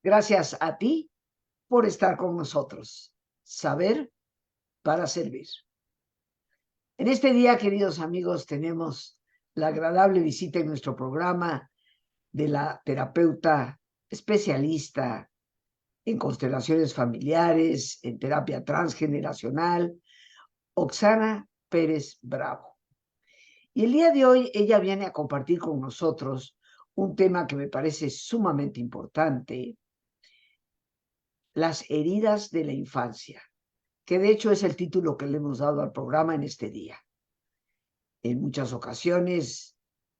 Gracias a ti por estar con nosotros. Saber para servir. En este día, queridos amigos, tenemos la agradable visita en nuestro programa de la terapeuta especialista en constelaciones familiares, en terapia transgeneracional, Oxana Pérez Bravo. Y el día de hoy ella viene a compartir con nosotros un tema que me parece sumamente importante: las heridas de la infancia, que de hecho es el título que le hemos dado al programa en este día. En muchas ocasiones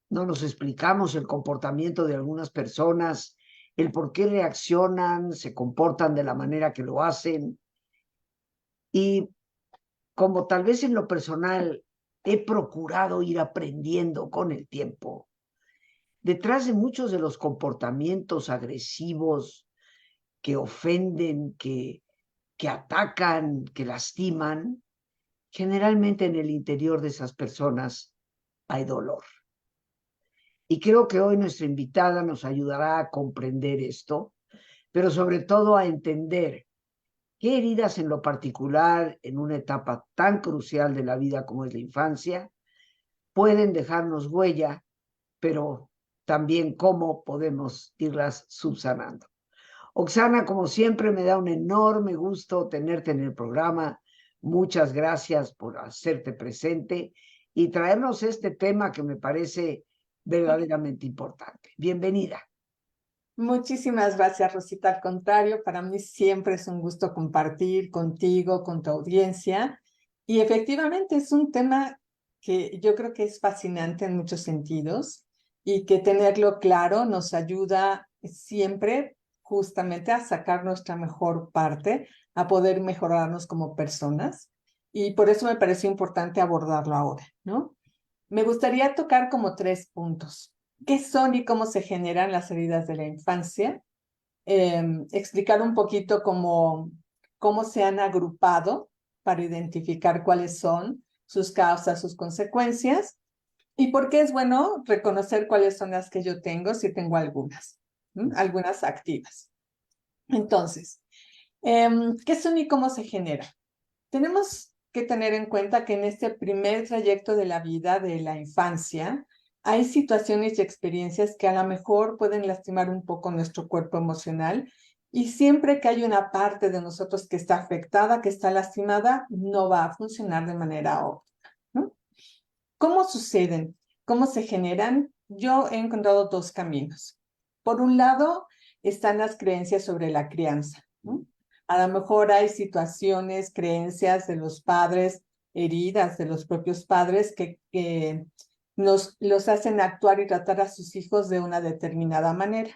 no nos explicamos el comportamiento de algunas personas, el por qué reaccionan, se comportan de la manera que lo hacen. Y como tal vez en lo personal he procurado ir aprendiendo con el tiempo, detrás de muchos de los comportamientos agresivos que ofenden, que atacan, que lastiman, generalmente en el interior de esas personas hay dolor. Y creo que hoy nuestra invitada nos ayudará a comprender esto, pero sobre todo a entender qué heridas en lo particular, en una etapa tan crucial de la vida como es la infancia, pueden dejarnos huella, pero también cómo podemos irlas subsanando. Oxana, como siempre, me da un enorme gusto tenerte en el programa. Muchas gracias por hacerte presente y traernos este tema que me parece verdaderamente importante. Bienvenida. Muchísimas gracias, Rosita. Al contrario, para mí siempre es un gusto compartir contigo, con tu audiencia. Y efectivamente es un tema que yo creo que es fascinante en muchos sentidos y que tenerlo claro nos ayuda siempre justamente a sacar nuestra mejor parte, a poder mejorarnos como personas. Y por eso me pareció importante abordarlo ahora, ¿no? Me gustaría tocar como 3 puntos. ¿Qué son y cómo se generan las heridas de la infancia? Explicar un poquito cómo se han agrupado para identificar cuáles son sus causas, sus consecuencias, y por qué es bueno reconocer cuáles son las que yo tengo, si tengo algunas, algunas activas. Entonces, ¿qué son y cómo se generan? Tenemos que tener en cuenta que en este primer trayecto de la vida, de la infancia, hay situaciones y experiencias que a lo mejor pueden lastimar un poco nuestro cuerpo emocional, y siempre que hay una parte de nosotros que está afectada, que está lastimada, no va a funcionar de manera óptima, ¿no? ¿Cómo suceden? ¿Cómo se generan? Yo he encontrado 2 caminos. Por un lado, están las creencias sobre la crianza, ¿no? A lo mejor hay situaciones, creencias de los padres, heridas de los propios padres que los hacen actuar y tratar a sus hijos de una determinada manera.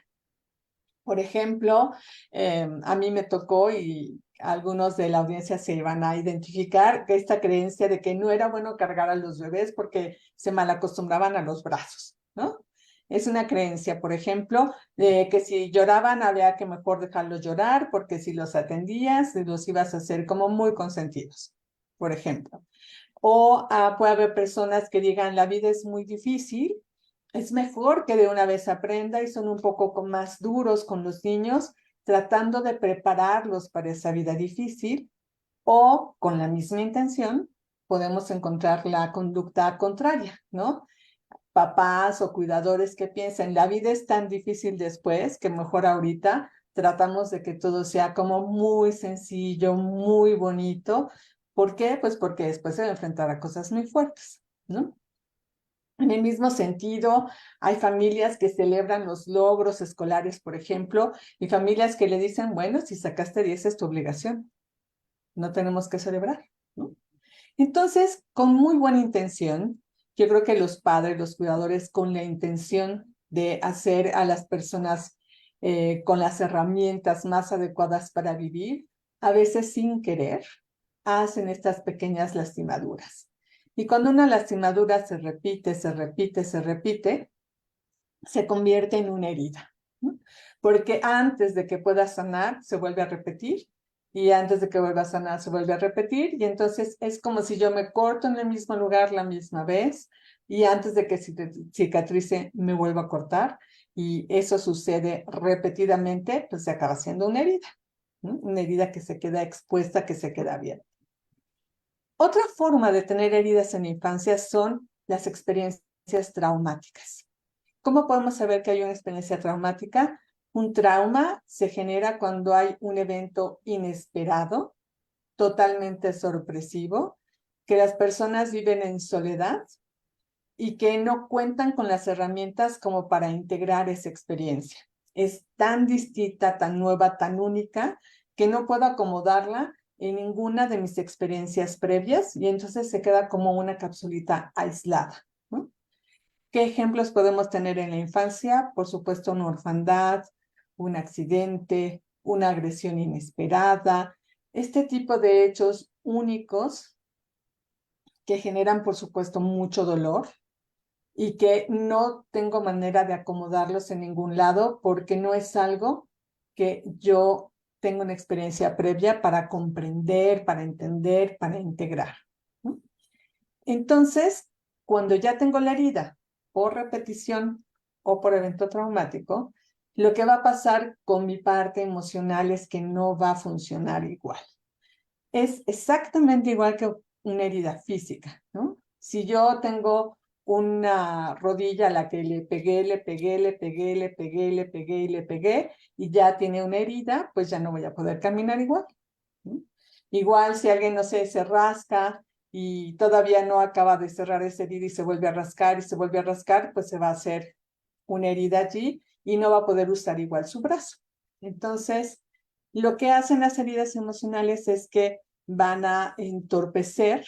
Por ejemplo, a mí me tocó, y algunos de la audiencia se van a identificar, que esta creencia de que no era bueno cargar a los bebés porque se malacostumbraban a los brazos, ¿no? Es una creencia, por ejemplo, de que si lloraban había que mejor dejarlos llorar, porque si los atendías, los ibas a hacer como muy consentidos, por ejemplo. O puede haber personas que digan, la vida es muy difícil, es mejor que de una vez aprenda, y son un poco más duros con los niños, tratando de prepararlos para esa vida difícil. O con la misma intención podemos encontrar la conducta contraria, ¿no? Papás o cuidadores que piensan, la vida es tan difícil después que mejor ahorita tratamos de que todo sea como muy sencillo, muy bonito. ¿Por qué? Pues porque después se va a enfrentar a cosas muy fuertes, ¿no? En el mismo sentido, hay familias que celebran los logros escolares, por ejemplo, y familias que le dicen, bueno, si sacaste 10 es tu obligación, no tenemos que celebrar, ¿no? Entonces, con muy buena intención, yo creo que los padres, los cuidadores, con la intención de hacer a las personas con las herramientas más adecuadas para vivir, a veces sin querer, hacen estas pequeñas lastimaduras. Y cuando una lastimadura se repite, se repite, se repite, se convierte en una herida, ¿no? Porque antes de que pueda sanar, se vuelve a repetir, y antes de que vuelva a sanar, se vuelve a repetir, y entonces es como si yo me corto en el mismo lugar la misma vez, y antes de que cicatrice, me vuelvo a cortar, y eso sucede repetidamente, pues se acaba siendo una herida, ¿no? Una herida que se queda expuesta, que se queda abierta. Otra forma de tener heridas en la infancia son las experiencias traumáticas. ¿Cómo podemos saber que hay una experiencia traumática? Un trauma se genera cuando hay un evento inesperado, totalmente sorpresivo, que las personas viven en soledad y que no cuentan con las herramientas como para integrar esa experiencia. Es tan distinta, tan nueva, tan única, que no puedo acomodarla en ninguna de mis experiencias previas y entonces se queda como una capsulita aislada, ¿no? ¿Qué ejemplos podemos tener en la infancia? Por supuesto, una orfandad, un accidente, una agresión inesperada, este tipo de hechos únicos que generan, por supuesto, mucho dolor y que no tengo manera de acomodarlos en ningún lado porque no es algo que yo tengo una experiencia previa para comprender, para entender, para integrar, ¿no? Entonces, cuando ya tengo la herida por repetición o por evento traumático, lo que va a pasar con mi parte emocional es que no va a funcionar igual. Es exactamente igual que una herida física, ¿no? Si yo tengo una rodilla a la que le pegué, le pegué, le pegué, le pegué, le pegué y le pegué, y ya tiene una herida, pues ya no voy a poder caminar igual, ¿no? Igual si alguien, no sé, se rasca y todavía no acaba de cerrar esa herida y se vuelve a rascar y se vuelve a rascar, pues se va a hacer una herida allí y no va a poder usar igual su brazo. Entonces, lo que hacen las heridas emocionales es que van a entorpecer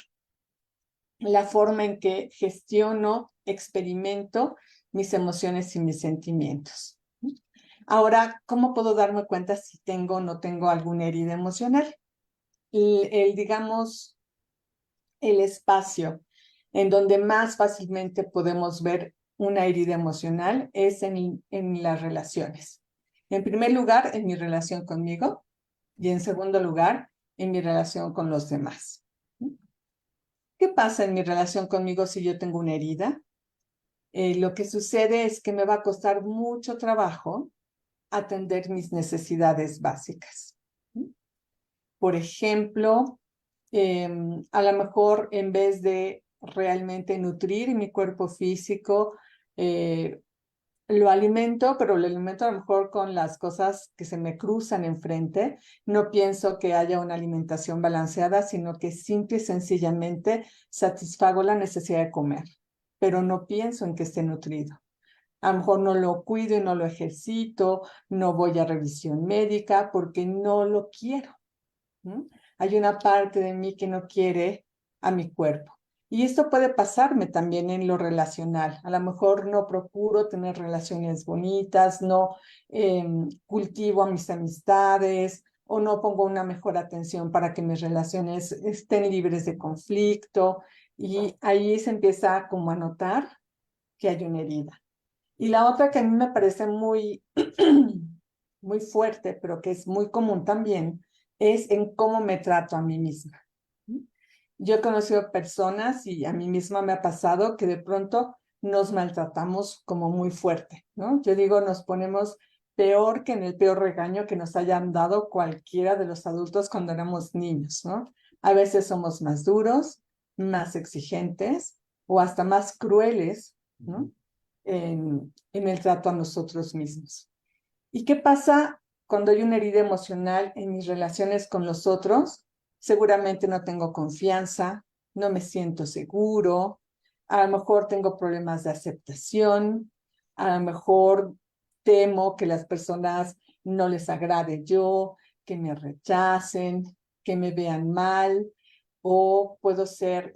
la forma en que gestiono, experimento mis emociones y mis sentimientos. Ahora, ¿cómo puedo darme cuenta si tengo o no tengo alguna herida emocional? Digamos, el espacio en donde más fácilmente podemos ver una herida emocional es en las relaciones. En primer lugar, en mi relación conmigo y en segundo lugar, en mi relación con los demás. ¿Qué pasa en mi relación conmigo si yo tengo una herida? Lo que sucede es que me va a costar mucho trabajo atender mis necesidades básicas. Por ejemplo, a lo mejor en vez de realmente nutrir mi cuerpo físico, lo alimento, pero lo alimento a lo mejor con las cosas que se me cruzan enfrente. No pienso que haya una alimentación balanceada, sino que simple y sencillamente satisfago la necesidad de comer, pero no pienso en que esté nutrido. A lo mejor no lo cuido y no lo ejercito, no voy a revisión médica porque no lo quiero. ¿Mm? Hay una parte de mí que no quiere a mi cuerpo. Y esto puede pasarme también en lo relacional. A lo mejor no procuro tener relaciones bonitas, no cultivo a mis amistades o no pongo una mejor atención para que mis relaciones estén libres de conflicto. Y ahí se empieza como a notar que hay una herida. Y la otra que a mí me parece muy, muy fuerte, pero que es muy común también, es en cómo me trato a mí misma. Yo he conocido personas y a mí misma me ha pasado que de pronto nos maltratamos como muy fuerte, ¿no? Yo digo, nos ponemos peor que en el peor regaño que nos hayan dado cualquiera de los adultos cuando éramos niños, ¿no? A veces somos más duros, más exigentes o hasta más crueles, ¿no? En el trato a nosotros mismos. ¿Y qué pasa cuando hay una herida emocional en mis relaciones con los otros? Seguramente no tengo confianza, no me siento seguro, a lo mejor tengo problemas de aceptación, a lo mejor temo que las personas no les agrade yo, que me rechacen, que me vean mal, o puedo ser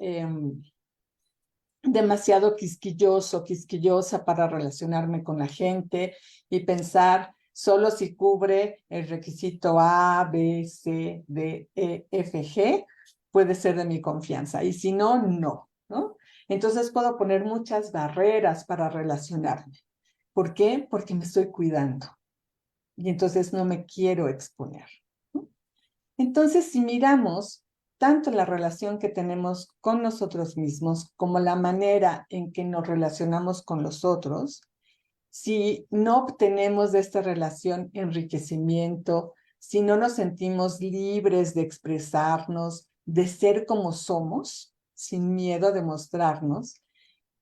demasiado quisquilloso, quisquillosa para relacionarme con la gente y pensar solo si cubre el requisito A, B, C, D, E, F, G, puede ser de mi confianza. Y si no, no, ¿no? Entonces puedo poner muchas barreras para relacionarme. ¿Por qué? Porque me estoy cuidando. Y entonces no me quiero exponer, ¿no? Entonces, si miramos tanto la relación que tenemos con nosotros mismos como la manera en que nos relacionamos con los otros, si no obtenemos de esta relación enriquecimiento, si no nos sentimos libres de expresarnos, de ser como somos, sin miedo a demostrarnos,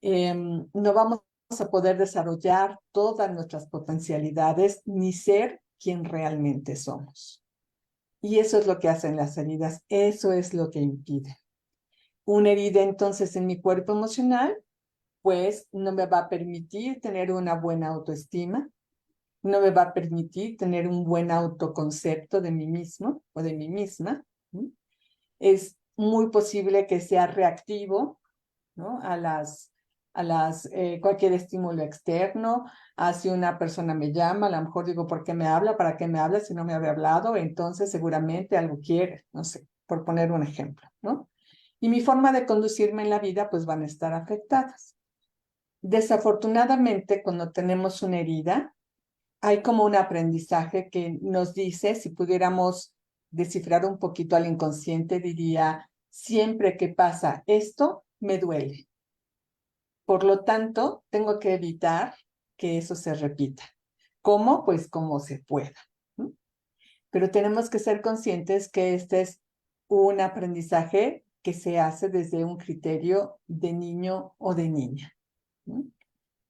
no vamos a poder desarrollar todas nuestras potencialidades ni ser quien realmente somos. Y eso es lo que hacen las heridas, eso es lo que impide. Una herida entonces en mi cuerpo emocional, pues no me va a permitir tener una buena autoestima, no me va a permitir tener un buen autoconcepto de mí mismo o de mí misma. Es muy posible que sea reactivo, ¿no? Cualquier estímulo externo, si una persona me llama, a lo mejor digo, ¿por qué me habla? ¿Para qué me habla si no me había hablado? Entonces seguramente algo quiere, no sé, por poner un ejemplo, ¿no? Y mi forma de conducirme en la vida, pues van a estar afectadas. Desafortunadamente, cuando tenemos una herida, hay como un aprendizaje que nos dice, si pudiéramos descifrar un poquito al inconsciente, diría, siempre que pasa esto, me duele. Por lo tanto, tengo que evitar que eso se repita. ¿Cómo? Pues como se pueda. Pero tenemos que ser conscientes que este es un aprendizaje que se hace desde un criterio de niño o de niña.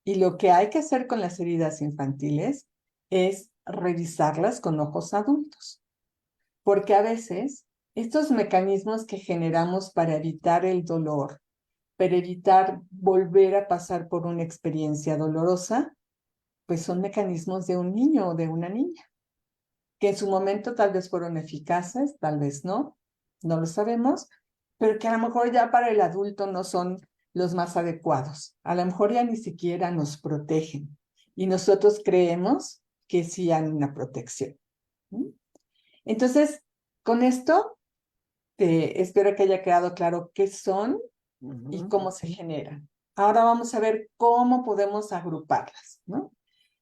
Y lo que hay que hacer con las heridas infantiles es revisarlas con ojos adultos. Porque a veces estos mecanismos que generamos para evitar el dolor, para evitar volver a pasar por una experiencia dolorosa, pues son mecanismos de un niño o de una niña, que en su momento tal vez fueron eficaces, tal vez no lo sabemos, pero que a lo mejor ya para el adulto no son los más adecuados. A lo mejor ya ni siquiera nos protegen y nosotros creemos que sí hay una protección. Entonces, con esto, espero que haya quedado claro qué son y cómo se generan. Ahora vamos a ver cómo podemos agruparlas, ¿no?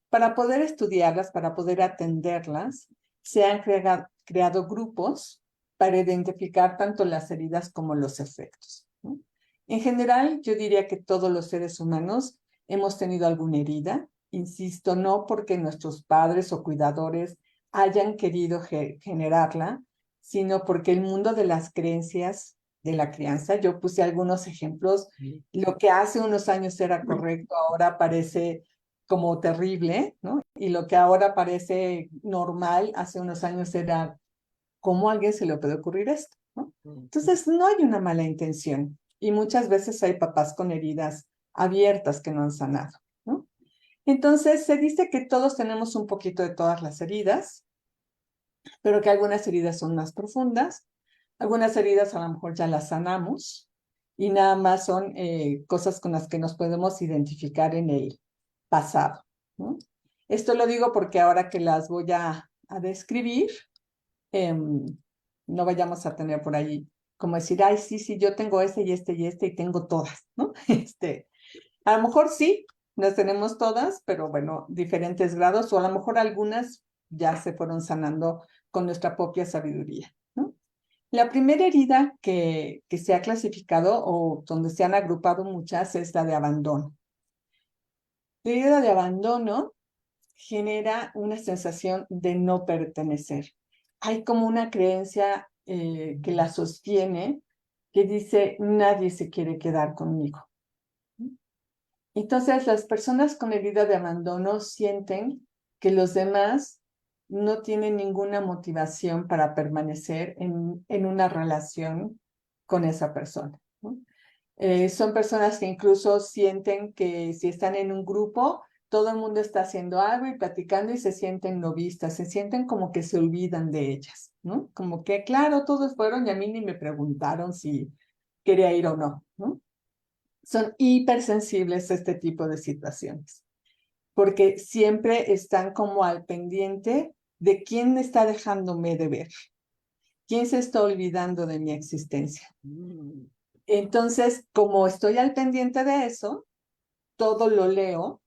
Para poder estudiarlas, para poder atenderlas, se han creado grupos para identificar tanto las heridas como los efectos, ¿no? En general, yo diría que todos los seres humanos hemos tenido alguna herida, insisto, no porque nuestros padres o cuidadores hayan querido generarla, sino porque el mundo de las creencias de la crianza, yo puse algunos ejemplos, lo que hace unos años era correcto, ahora parece como terrible, ¿no? Y lo que ahora parece normal, hace unos años era, ¿cómo a alguien se le puede ocurrir esto? ¿No? Entonces, no hay una mala intención y muchas veces hay papás con heridas abiertas que no han sanado, ¿no? Entonces, se dice que todos tenemos un poquito de todas las heridas, pero que algunas heridas son más profundas, algunas heridas a lo mejor ya las sanamos y nada más son cosas con las que nos podemos identificar en el pasado, ¿no? Esto lo digo porque ahora que las voy a describir, no vayamos a tener por ahí como decir, ay, sí, yo tengo este y este y este y tengo todas, ¿no? A lo mejor sí, las tenemos todas, pero bueno, diferentes grados, o a lo mejor algunas ya se fueron sanando con nuestra propia sabiduría, ¿no? La primera herida que se ha clasificado o donde se han agrupado muchas es la de abandono. La herida de abandono genera una sensación de no pertenecer. Hay como una creencia que la sostiene, que dice, nadie se quiere quedar conmigo. Entonces, las personas con herida de abandono sienten que los demás no tienen ninguna motivación para permanecer en una relación con esa persona, ¿no? Son personas que incluso sienten que si están en un grupo, todo el mundo está haciendo algo y platicando y se sienten no vistas, se sienten como que se olvidan de ellas, ¿no? Como que, claro, todos fueron y a mí ni me preguntaron si quería ir o no, ¿no? Son hipersensibles a este tipo de situaciones, porque siempre están como al pendiente de quién está dejándome de ver, quién se está olvidando de mi existencia. Entonces, como estoy al pendiente de eso, todo lo leo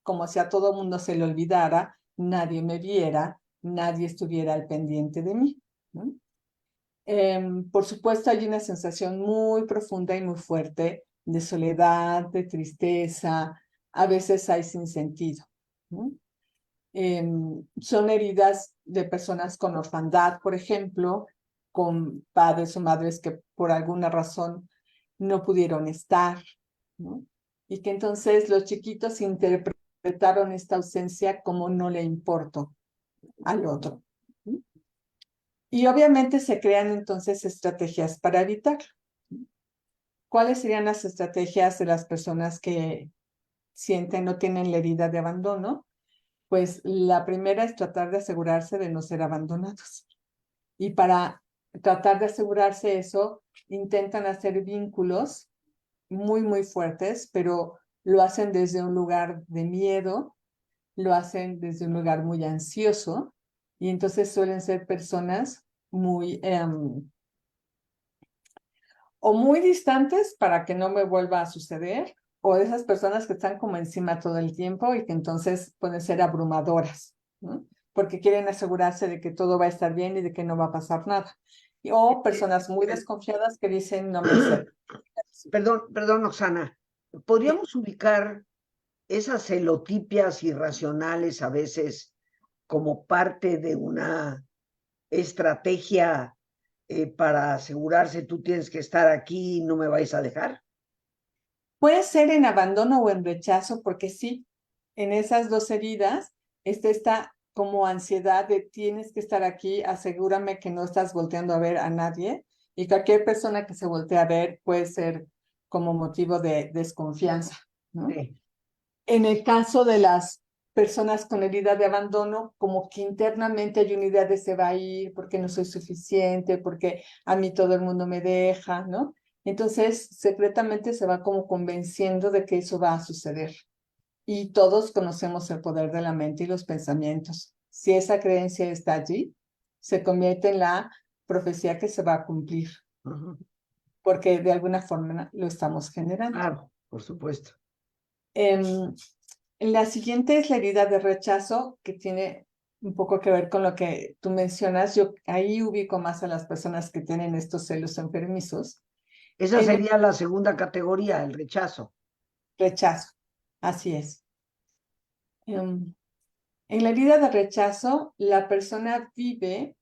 como si a todo mundo se le olvidara, nadie me viera, nadie estuviera al pendiente de mí, ¿no? Por supuesto, hay una sensación muy profunda y muy fuerte de soledad, de tristeza, a veces hay sinsentido. ¿no? Son heridas de personas con orfandad, por ejemplo, con padres o madres que por alguna razón no pudieron estar, ¿no? Y que entonces los chiquitos interpretaron esta ausencia como no le importó al otro, ¿no? Y obviamente se crean entonces estrategias para evitarlo. ¿Cuáles serían las estrategias de las personas que sienten o tienen la herida de abandono? Pues la primera es tratar de asegurarse de no ser abandonados. Y para tratar de asegurarse eso, intentan hacer vínculos muy, muy fuertes, pero lo hacen desde un lugar de miedo, lo hacen desde un lugar muy ansioso, y entonces suelen ser personas muy o muy distantes para que no me vuelva a suceder, o de esas personas que están como encima todo el tiempo y que entonces pueden ser abrumadoras, ¿no? Porque quieren asegurarse de que todo va a estar bien y de que no va a pasar nada. O personas muy desconfiadas que dicen, no me acerco. Perdón, Oxana. ¿Podríamos ubicar esas celotipias irracionales a veces como parte de una estrategia para asegurarse tú tienes que estar aquí y no me vais a dejar? Puede ser en abandono o en rechazo, porque sí, en esas dos heridas está esta como ansiedad de tienes que estar aquí, asegúrame que no estás volteando a ver a nadie, y cualquier persona que se voltee a ver puede ser como motivo de desconfianza, ¿no? Sí. En el caso de las personas con herida de abandono, como que internamente hay una idea de se va a ir porque no soy suficiente, porque a mí todo el mundo me deja, ¿no? Entonces, secretamente se va como convenciendo de que eso va a suceder. Y todos conocemos el poder de la mente y los pensamientos. Si esa creencia está allí, se convierte en la profecía que se va a cumplir, Ajá. porque de alguna forma lo estamos generando. Claro, por supuesto. Em, La siguiente es la herida de rechazo, que tiene un poco que ver con lo que tú mencionas. Yo ahí ubico más a las personas que tienen estos celos enfermizos. Esa En el sería la segunda categoría, el rechazo. rechazo, así es. Em, en la herida de rechazo, la persona vive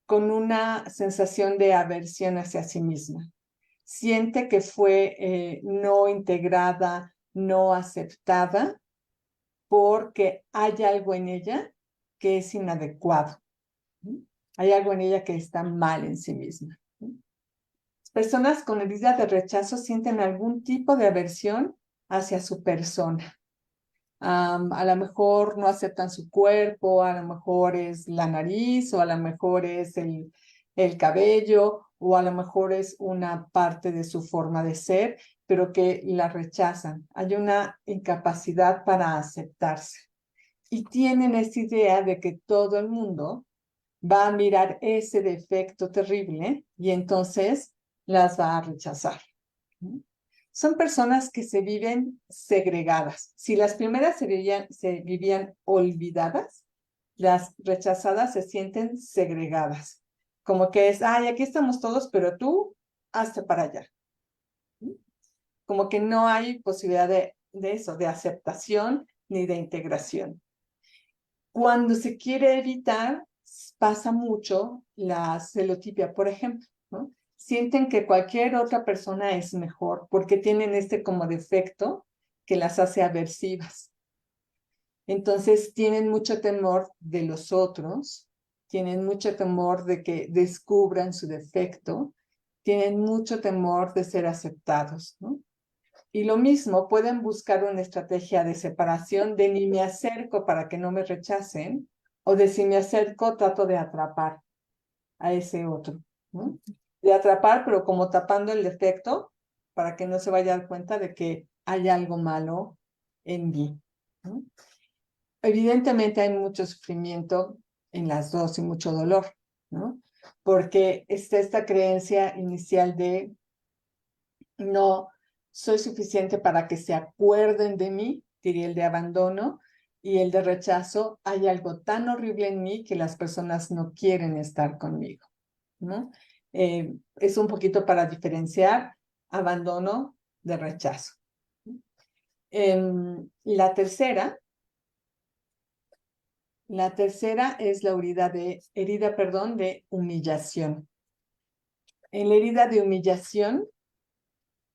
con una sensación de aversión hacia sí misma. Siente que fue no integrada, no aceptada, porque hay algo en ella que es inadecuado. ¿Sí? Hay algo en ella que está mal en sí misma. ¿Sí? Personas con herida de rechazo sienten algún tipo de aversión hacia su persona. A lo mejor no aceptan su cuerpo, a lo mejor es la nariz, o a lo mejor es el cabello, o a lo mejor es una parte de su forma de ser, pero que la rechazan. Hay una incapacidad para aceptarse. Y tienen esa idea de que todo el mundo va a mirar ese defecto terrible y entonces las va a rechazar. Son personas que se viven segregadas. Si las primeras se vivían olvidadas, las rechazadas se sienten segregadas. Como que es, ay, aquí estamos todos, pero tú, hazte para allá. Como que no hay posibilidad de eso, de aceptación ni de integración. Cuando se quiere evitar, pasa mucho la celotipia, por ejemplo, ¿no? Sienten que cualquier otra persona es mejor porque tienen este como defecto que las hace aversivas. Entonces tienen mucho temor de los otros, tienen mucho temor de que descubran su defecto, tienen mucho temor de ser aceptados, ¿no? Y lo mismo, pueden buscar una estrategia de separación de ni me acerco para que no me rechacen, o de si me acerco trato de atrapar a ese otro, ¿no? De atrapar, pero como tapando el defecto para que no se vaya a dar cuenta de que hay algo malo en mí, ¿no? Evidentemente hay mucho sufrimiento en las dos y mucho dolor, ¿no? Porque está esta creencia inicial de no soy suficiente para que se acuerden de mí, diría el de abandono, y el de rechazo, hay algo tan horrible en mí que las personas no quieren estar conmigo, ¿no? Es un poquito para diferenciar abandono de rechazo. La tercera La tercera es la herida, de humillación. En la herida de humillación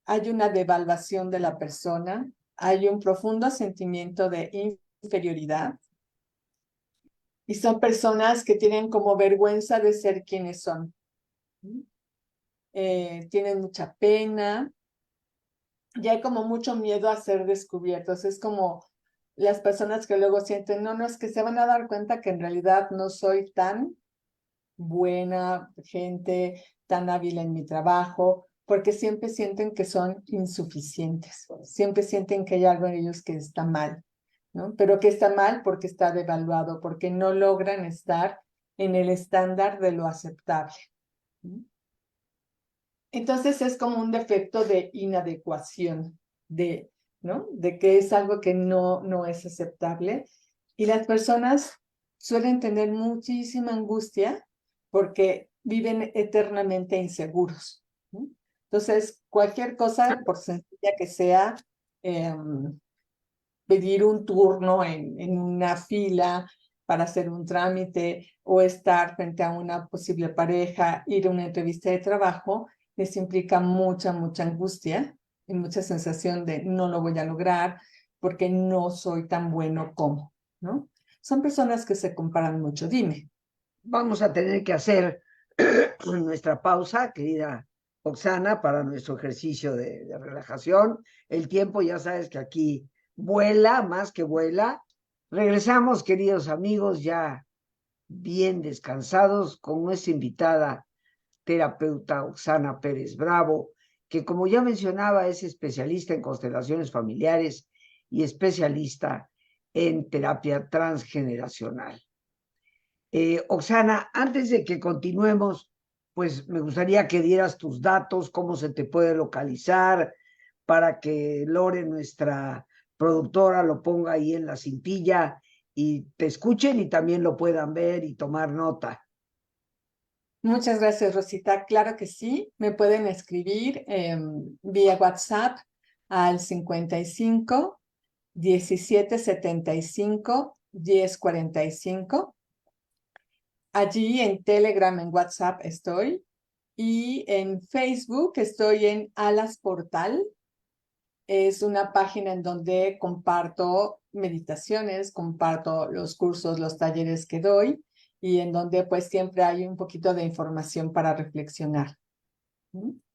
hay una devaluación de la persona, hay un profundo sentimiento de inferioridad y son personas que tienen como vergüenza de ser quienes son. Tienen mucha pena y hay como mucho miedo a ser descubiertos. Es como las personas que luego sienten, no, es que se van a dar cuenta que en realidad no soy tan buena gente, tan hábil en mi trabajo, porque siempre sienten que son insuficientes, siempre sienten que hay algo en ellos que está mal, ¿no? Pero que está mal porque está devaluado, porque no logran estar en el estándar de lo aceptable, ¿no? Entonces es como un defecto de inadecuación, ¿no? De que es algo que no es aceptable. Y las personas suelen tener muchísima angustia porque viven eternamente inseguros, ¿no? Entonces, cualquier cosa, por sencilla que sea, pedir un turno en una fila para hacer un trámite o estar frente a una posible pareja, ir a una entrevista de trabajo, les implica mucha angustia y mucha sensación de no lo voy a lograr porque no soy tan bueno como, ¿no? Son personas que se comparan mucho. Dime. Vamos a tener que hacer nuestra pausa, querida Oxana, para nuestro ejercicio de relajación. El tiempo, ya sabes que aquí vuela, más que vuela. Regresamos, queridos amigos, ya bien descansados, con nuestra invitada terapeuta Oxana Pérez Bravo, que como ya mencionaba es especialista en constelaciones familiares y especialista en terapia transgeneracional. Oxana, antes de que continuemos, pues me gustaría que dieras tus datos, cómo se te puede localizar, para que Lore, nuestra productora, lo ponga ahí en la cintilla y te escuchen y también lo puedan ver y tomar nota. Muchas gracias, Rosita. Claro que sí. Me pueden escribir vía WhatsApp al 55 17 75 10 45. Allí en Telegram, en WhatsApp estoy. Y en Facebook estoy en Alas Portal. Es una página en donde comparto meditaciones, comparto los cursos, los talleres que doy y en donde pues siempre hay un poquito de información para reflexionar.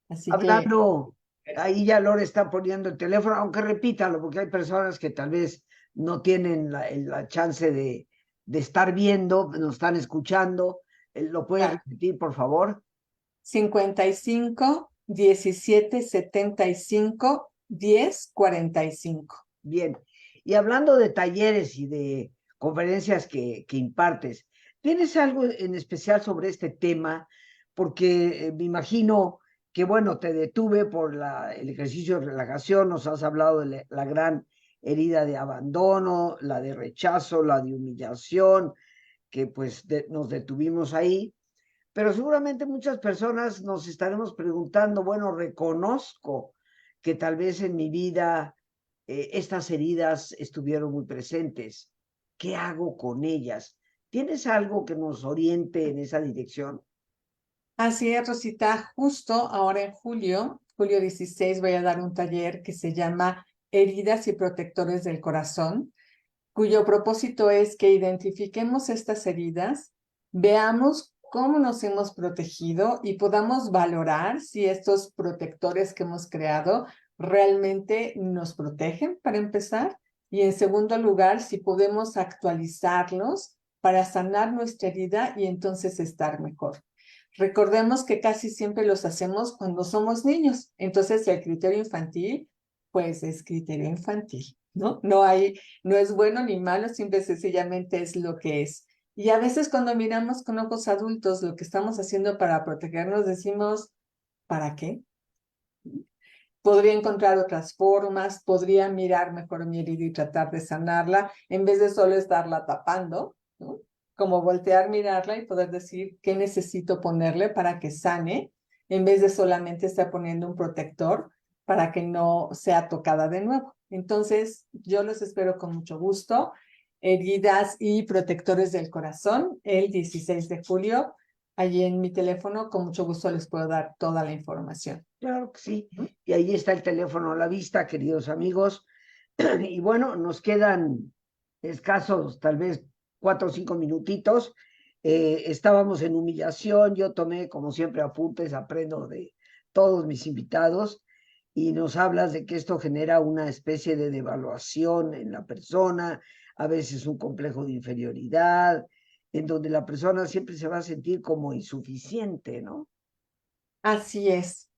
Así que Hablando, ahí ya Lore está poniendo el teléfono, aunque repítalo, porque hay personas que tal vez no tienen la chance de estar viendo, nos están escuchando. ¿Lo puedes repetir, por favor? 55 17 75 10 45. Bien. Y hablando de talleres y de conferencias que impartes, ¿tienes algo en especial sobre este tema? Porque me imagino que, bueno, te detuve por el ejercicio de relajación, nos has hablado de la gran herida de abandono, la de rechazo, la de humillación, que pues nos detuvimos ahí, pero seguramente muchas personas nos estaremos preguntando, bueno, reconozco que tal vez en mi vida estas heridas estuvieron muy presentes. ¿Qué hago con ellas? ¿Tienes algo que nos oriente en esa dirección? Así es, Rosita. Justo ahora en julio 16, voy a dar un taller que se llama Heridas y Protectores del Corazón, cuyo propósito es que identifiquemos estas heridas, veamos cómo nos hemos protegido y podamos valorar si estos protectores que hemos creado realmente nos protegen, para empezar, y en segundo lugar, si podemos actualizarlos para sanar nuestra herida y entonces estar mejor. Recordemos que casi siempre los hacemos cuando somos niños, entonces el criterio infantil, pues es criterio infantil, ¿no? No es bueno ni malo, simple y sencillamente es lo que es. Y a veces cuando miramos con ojos adultos lo que estamos haciendo para protegernos, decimos, ¿para qué? Podría encontrar otras formas, podría mirar mejor mi herida y tratar de sanarla, en vez de solo estarla tapando, ¿no? Como voltear, mirarla y poder decir qué necesito ponerle para que sane, en vez de solamente estar poniendo un protector para que no sea tocada de nuevo. Entonces, yo los espero con mucho gusto. heridas y protectores del corazón el 16 de julio. Allí en mi teléfono, con mucho gusto les puedo dar toda la información. Claro que sí. Y ahí está el teléfono a la vista, queridos amigos. Y bueno, nos quedan escasos, tal vez 4 o 5 minutitos. Estábamos en humillación, yo tomé, como siempre, apuntes, aprendo de todos mis invitados, y nos hablas de que esto genera una especie de devaluación en la persona, a veces un complejo de inferioridad, en donde la persona siempre se va a sentir como insuficiente, ¿no? Así es,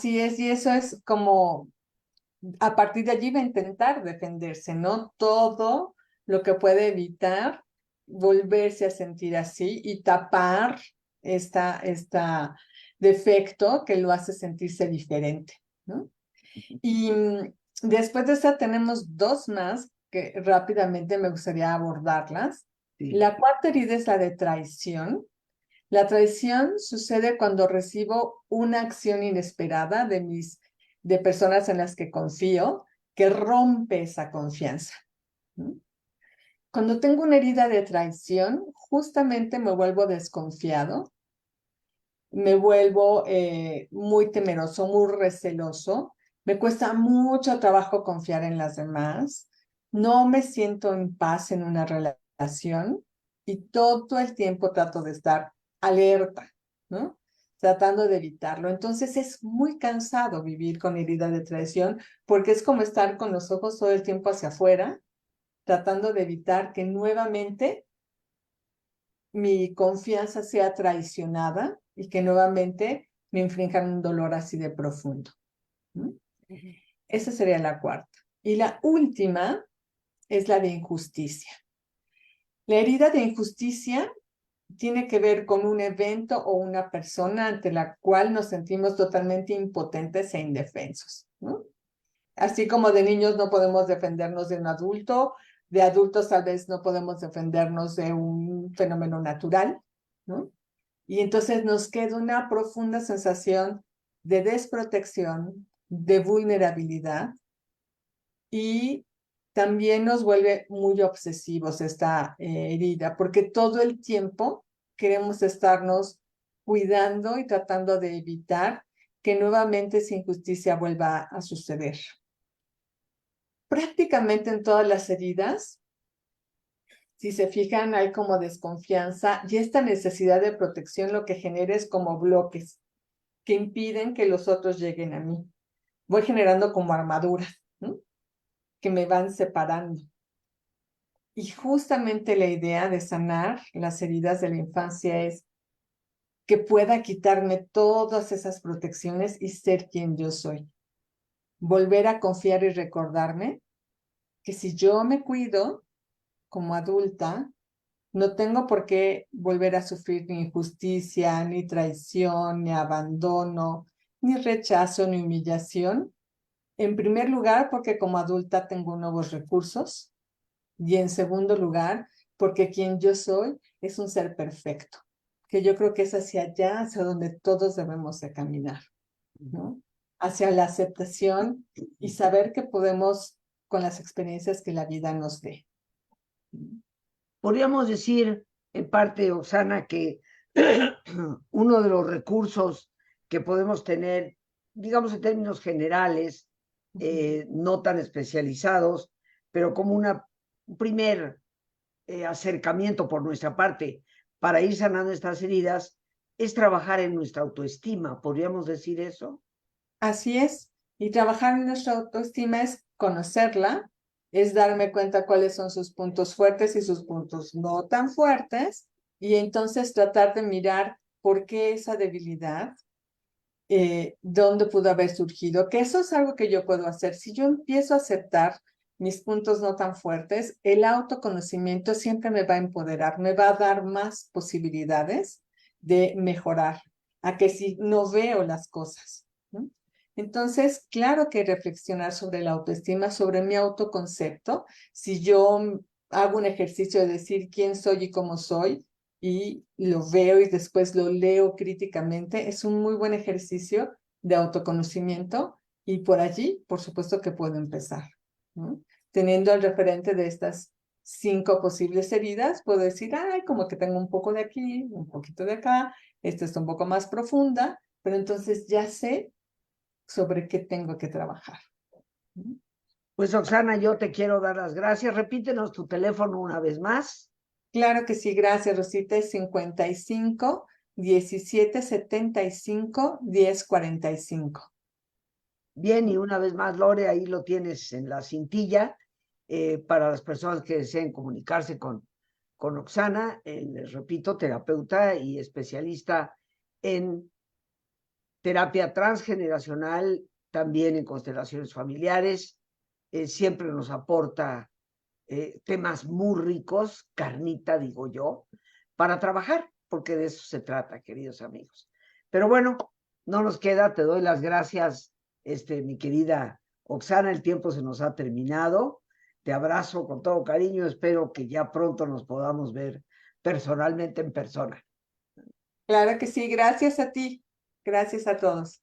y eso es como a partir de allí va a intentar defenderse, ¿no? Todo lo que puede evitar volverse a sentir así y tapar esta defecto que lo hace sentirse diferente, ¿no? Y después de esta tenemos dos más que rápidamente me gustaría abordarlas. Sí. La cuarta herida es la de traición. La traición sucede cuando recibo una acción inesperada de personas en las que confío, que rompe esa confianza. ¿No? Cuando tengo una herida de traición, justamente me vuelvo desconfiado, me vuelvo muy temeroso, muy receloso, me cuesta mucho trabajo confiar en las demás, no me siento en paz en una relación y todo el tiempo trato de estar alerta, ¿no? Tratando de evitarlo. Entonces es muy cansado vivir con herida de traición porque es como estar con los ojos todo el tiempo hacia afuera, tratando de evitar que nuevamente mi confianza sea traicionada y que nuevamente me inflijan un dolor así de profundo. ¿No? Esa sería la cuarta. Y la última es la de injusticia. La herida de injusticia tiene que ver con un evento o una persona ante la cual nos sentimos totalmente impotentes e indefensos, ¿no? Así como de niños no podemos defendernos de un adulto, de adultos tal vez no podemos defendernos de un fenómeno natural, ¿no? Y entonces nos queda una profunda sensación de desprotección, de vulnerabilidad, y también nos vuelve muy obsesivos esta herida, porque todo el tiempo queremos estarnos cuidando y tratando de evitar que nuevamente esa injusticia vuelva a suceder. Prácticamente en todas las heridas, si se fijan, hay como desconfianza y esta necesidad de protección lo que genera es como bloques que impiden que los otros lleguen a mí. Voy generando como armaduras, ¿no? Que me van separando. Y justamente la idea de sanar las heridas de la infancia es que pueda quitarme todas esas protecciones y ser quien yo soy. Volver a confiar y recordarme que si yo me cuido como adulta, no tengo por qué volver a sufrir ni injusticia, ni traición, ni abandono, ni rechazo, ni humillación. En primer lugar, porque como adulta tengo nuevos recursos. Y en segundo lugar, porque quien yo soy es un ser perfecto, que yo creo que es hacia allá, hacia donde todos debemos de caminar, ¿no? Hacia la aceptación y saber que podemos con las experiencias que la vida nos dé. Podríamos decir, en parte, Oksana, que uno de los recursos que podemos tener, digamos en términos generales, no tan especializados, pero como un primer acercamiento por nuestra parte para ir sanando estas heridas, es trabajar en nuestra autoestima. ¿Podríamos decir eso? Así es. Y trabajar en nuestra autoestima es conocerla, es darme cuenta cuáles son sus puntos fuertes y sus puntos no tan fuertes, y entonces tratar de mirar por qué esa debilidad, dónde pudo haber surgido, que eso es algo que yo puedo hacer. Si yo empiezo a aceptar mis puntos no tan fuertes, el autoconocimiento siempre me va a empoderar, me va a dar más posibilidades de mejorar, a que si no veo las cosas, ¿no? Entonces, claro que reflexionar sobre la autoestima, sobre mi autoconcepto, si yo hago un ejercicio de decir quién soy y cómo soy, y lo veo y después lo leo críticamente, es un muy buen ejercicio de autoconocimiento y por allí, por supuesto que puedo empezar, ¿no? Teniendo el referente de estas 5 posibles heridas, puedo decir, ay, como que tengo un poco de aquí, un poquito de acá, esta está un poco más profunda, pero entonces ya sé sobre qué tengo que trabajar. Pues Oxana, yo te quiero dar las gracias. Repítenos tu teléfono una vez más. Claro que sí, gracias, Rosita. Es 55 17 75 10 45. Bien, y una vez más, Lore, ahí lo tienes en la cintilla para las personas que deseen comunicarse con Oxana, les repito, terapeuta y especialista en terapia transgeneracional, también en constelaciones familiares. Siempre nos aporta temas muy ricos, carnita, digo yo, para trabajar, porque de eso se trata, queridos amigos. Pero bueno, no nos queda, te doy las gracias, mi querida Oxana, el tiempo se nos ha terminado. Te abrazo con todo cariño, espero que ya pronto nos podamos ver personalmente en persona. Claro que sí, gracias a ti. Gracias a todos.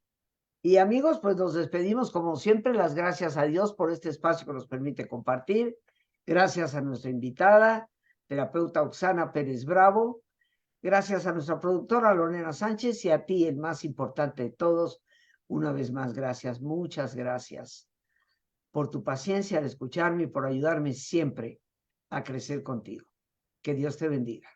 Y amigos, pues nos despedimos como siempre, las gracias a Dios por este espacio que nos permite compartir. Gracias a nuestra invitada, terapeuta Oxana Pérez Bravo. Gracias a nuestra productora Lorena Sánchez y a ti, el más importante de todos. Una vez más, gracias, muchas gracias por tu paciencia al escucharme y por ayudarme siempre a crecer contigo. Que Dios te bendiga.